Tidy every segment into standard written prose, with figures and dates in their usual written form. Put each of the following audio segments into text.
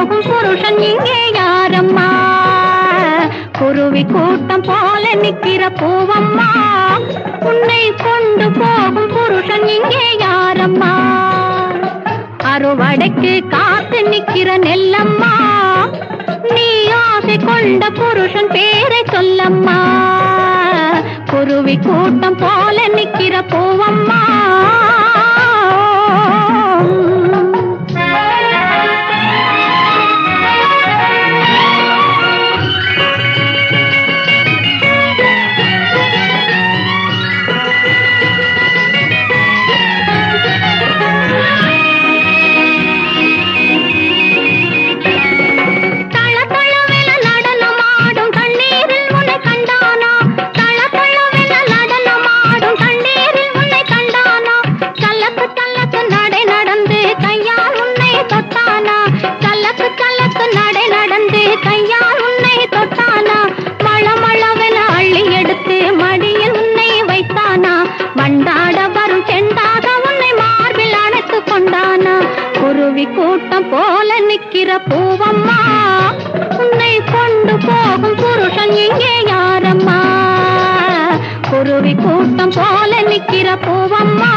போகும் புருஷன் இங்கே யாரம்மா? குருவி கூட்டம் போல நிக்கிற பூவம்மா, உன்னை கொண்டு போகும் புருஷன் இங்கே யாரம்மா? அறுவடைக்கு காத்து நிக்கிற நெல்லம்மா, நீ ஆசை கொண்ட புருஷன் பேரை சொல்லம்மா. குருவி கூட்டம் போல நிக்கிற பூவம்மா. குருவி கூட்டம் போல நிக்கிற பூவம்மா, உன்னை கொண்டு போகும் புருஷன் இங்கே யாரம்மா? குருவி கூட்டம் போல நிக்கிற பூவம்மா.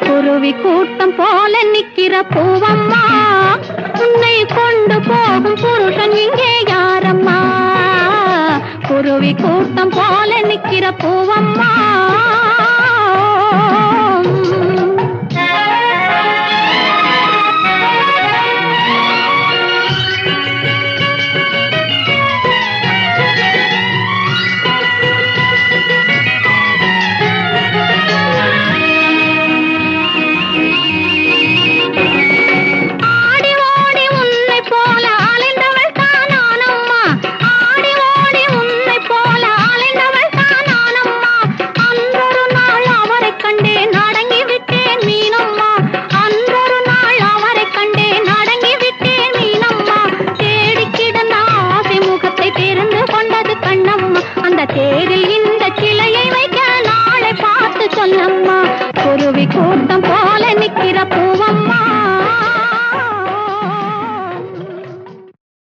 குருவி கூட்டம் போல நிக்கிற பூவம்மா, உன்னை கொண்டு போகும் புருஷன் இங்கே யாரம்மா? குருவி கூட்டம் போல நிக்கிற பூவம்மா.